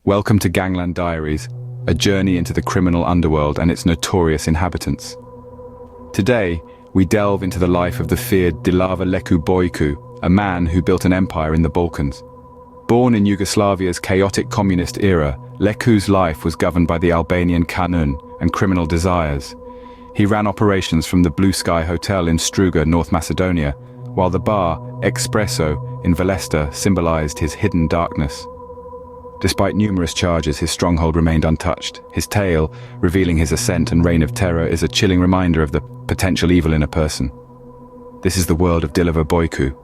Welcome to Gangland Diaries, a journey into the criminal underworld and its notorious inhabitants. Today, we delve into the life of the feared Dilaver Leku Bojku, a man who built an empire in the Balkans. Born in Yugoslavia's chaotic communist era, Leku's life was governed by the Albanian Kanun and criminal desires. He ran operations from the Blue Sky Hotel in Struga, North Macedonia, while the bar, Espresso, in Valletta symbolized his hidden darkness. Despite numerous charges, his stronghold remained untouched. His tale, revealing his ascent and reign of terror, is a chilling reminder of the potential evil in a person. This is the world of Dilaver Bojku.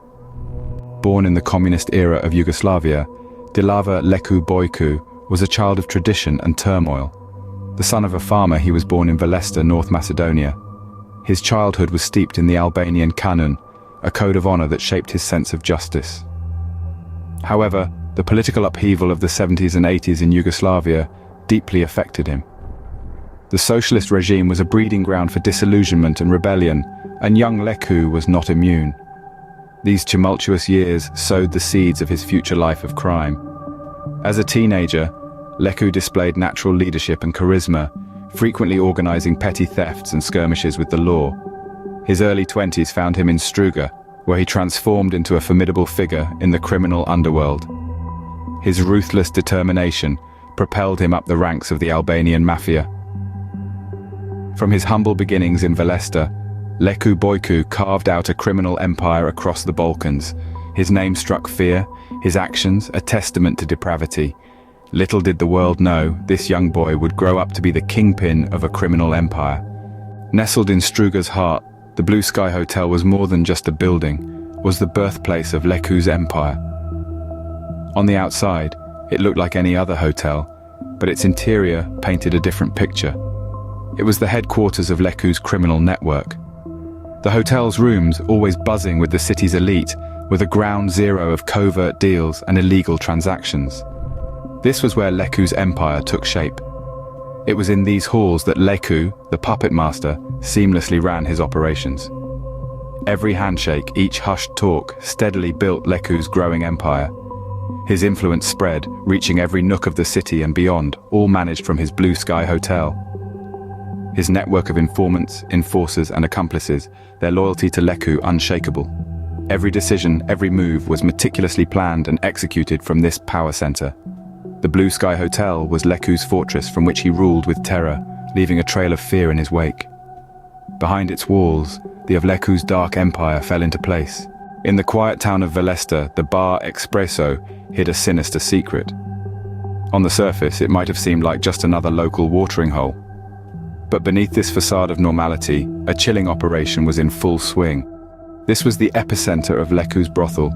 Born in the communist era of Yugoslavia, Dilaver Leku Bojku was a child of tradition and turmoil. The son of a farmer, he was born in Valletta, North Macedonia. His childhood was steeped in the Albanian Kanun, a code of honor that shaped his sense of justice. However, the political upheaval of the 70s and 80s in Yugoslavia deeply affected him. The socialist regime was a breeding ground for disillusionment and rebellion, and young Leku was not immune. These tumultuous years sowed the seeds of his future life of crime. As a teenager, Leku displayed natural leadership and charisma, frequently organizing petty thefts and skirmishes with the law. His early 20s found him in Struga, where he transformed into a formidable figure in the criminal underworld. His ruthless determination propelled him up the ranks of the Albanian mafia. From his humble beginnings in Valletta, Leku Bojku carved out a criminal empire across the Balkans. His name struck fear, his actions a testament to depravity. Little did the world know, this young boy would grow up to be the kingpin of a criminal empire. Nestled in Struga's heart, the Blue Sky Hotel was more than just a building, was the birthplace of Leku's empire. On the outside, it looked like any other hotel, but its interior painted a different picture. It was the headquarters of Leku's criminal network. The hotel's rooms, always buzzing with the city's elite, were the ground zero of covert deals and illegal transactions. This was where Leku's empire took shape. It was in these halls that Leku, the puppet master, seamlessly ran his operations. Every handshake, each hushed talk, steadily built Leku's growing empire. His influence spread, reaching every nook of the city and beyond, all managed from his Blue Sky Hotel. His network of informants, enforcers and accomplices, their loyalty to Leku unshakable. Every decision, every move was meticulously planned and executed from this power center. The Blue Sky Hotel was Leku's fortress from which he ruled with terror, leaving a trail of fear in his wake. Behind its walls, the of Leku's dark empire fell into place. In the quiet town of Valletta, the bar Espresso hid a sinister secret. On the surface, it might have seemed like just another local watering hole. But beneath this facade of normality, a chilling operation was in full swing. This was the epicenter of Leku's brothel,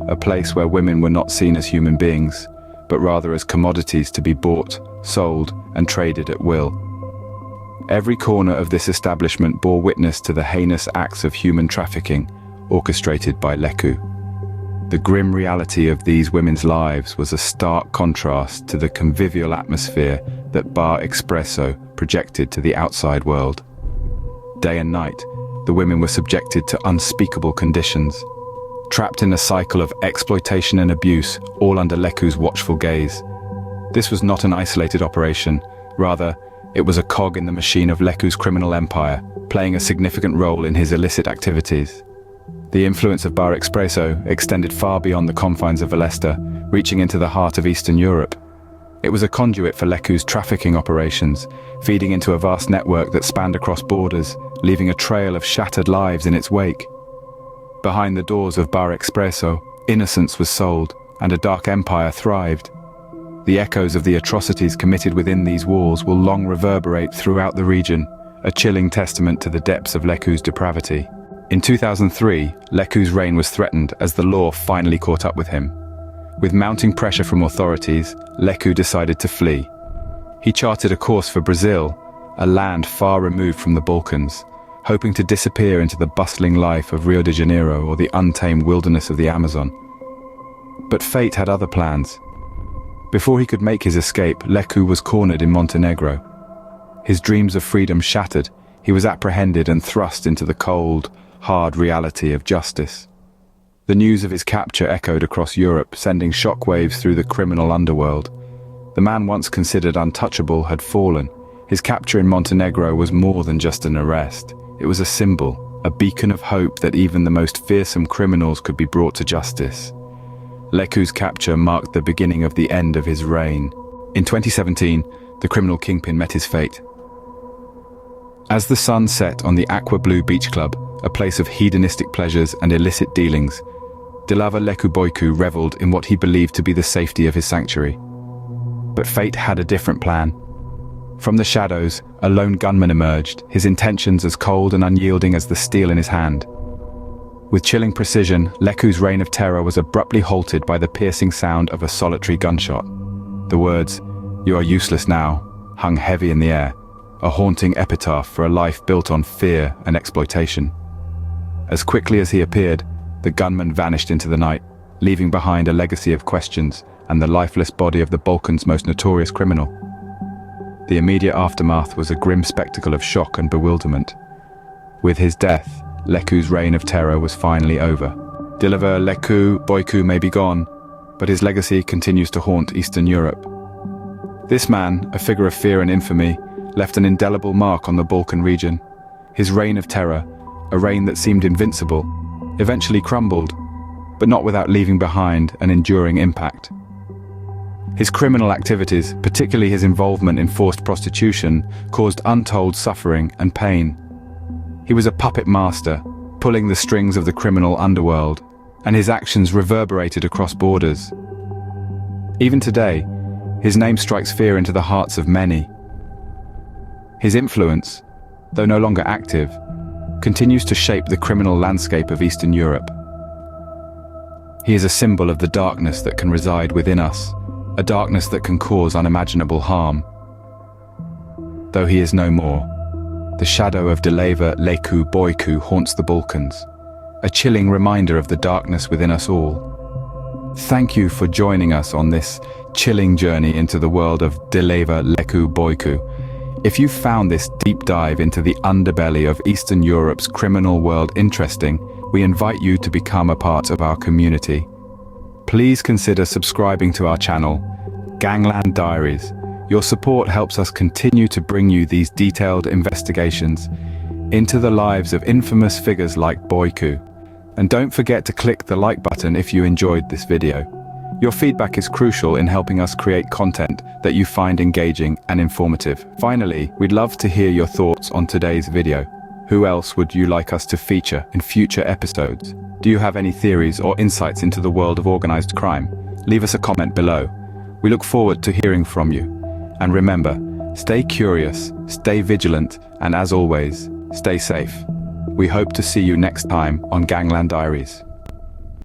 a place where women were not seen as human beings, but rather as commodities to be bought, sold, and traded at will. Every corner of this establishment bore witness to the heinous acts of human trafficking, orchestrated by Leku. The grim reality of these women's lives was a stark contrast to the convivial atmosphere that Bar Espresso projected to the outside world. Day and night, the women were subjected to unspeakable conditions, trapped in a cycle of exploitation and abuse, all under Leku's watchful gaze. This was not an isolated operation, rather, it was a cog in the machine of Leku's criminal empire, playing a significant role in his illicit activities. The influence of Bar Espresso extended far beyond the confines of Valletta, reaching into the heart of Eastern Europe. It was a conduit for Leku's trafficking operations, feeding into a vast network that spanned across borders, leaving a trail of shattered lives in its wake. Behind the doors of Bar Espresso, innocence was sold, and a dark empire thrived. The echoes of the atrocities committed within these walls will long reverberate throughout the region, a chilling testament to the depths of Leku's depravity. In 2003, Leku's reign was threatened as the law finally caught up with him. With mounting pressure from authorities, Leku decided to flee. He charted a course for Brazil, a land far removed from the Balkans, hoping to disappear into the bustling life of Rio de Janeiro or the untamed wilderness of the Amazon. But fate had other plans. Before he could make his escape, Leku was cornered in Montenegro. His dreams of freedom shattered, he was apprehended and thrust into the cold, hard reality of justice. The news of his capture echoed across Europe, sending shockwaves through the criminal underworld. The man once considered untouchable had fallen. His capture in Montenegro was more than just an arrest. It was a symbol, a beacon of hope that even the most fearsome criminals could be brought to justice. Leku's capture marked the beginning of the end of his reign. In 2017, the criminal Kingpin met his fate. As the sun set on the Aqua Blue Beach Club, a place of hedonistic pleasures and illicit dealings, Dilaver Leku Bojku reveled in what he believed to be the safety of his sanctuary. But fate had a different plan. From the shadows, a lone gunman emerged, his intentions as cold and unyielding as the steel in his hand. With chilling precision, Leku's reign of terror was abruptly halted by the piercing sound of a solitary gunshot. The words, "You are useless now," hung heavy in the air, a haunting epitaph for a life built on fear and exploitation. As quickly as he appeared, the gunman vanished into the night, leaving behind a legacy of questions and the lifeless body of the Balkans' most notorious criminal. The immediate aftermath was a grim spectacle of shock and bewilderment. With his death, Leku's reign of terror was finally over. Dilaver Leku Bojku may be gone, but his legacy continues to haunt Eastern Europe. This man, a figure of fear and infamy, left an indelible mark on the Balkan region. His reign of terror, a reign that seemed invincible, eventually crumbled, but not without leaving behind an enduring impact. His criminal activities, particularly his involvement in forced prostitution, caused untold suffering and pain. He was a puppet master, pulling the strings of the criminal underworld, and his actions reverberated across borders. Even today, his name strikes fear into the hearts of many. His influence, though no longer active, continues to shape the criminal landscape of Eastern Europe. He is a symbol of the darkness that can reside within us, a darkness that can cause unimaginable harm. Though he is no more, the shadow of Dilaver Leku Bojku haunts the Balkans, a chilling reminder of the darkness within us all. Thank you for joining us on this chilling journey into the world of Dilaver Leku Bojku. If you found this deep dive into the underbelly of Eastern Europe's criminal world interesting, we invite you to become a part of our community. Please consider subscribing to our channel, Gangland Diaries. Your support helps us continue to bring you these detailed investigations into the lives of infamous figures like Bojku. And don't forget to click the like button if you enjoyed this video. Your feedback is crucial in helping us create content that you find engaging and informative. Finally, we'd love to hear your thoughts on today's video. Who else would you like us to feature in future episodes? Do you have any theories or insights into the world of organized crime? Leave us a comment below. We look forward to hearing from you. And remember, stay curious, stay vigilant, and as always, stay safe. We hope to see you next time on Gangland Diaries.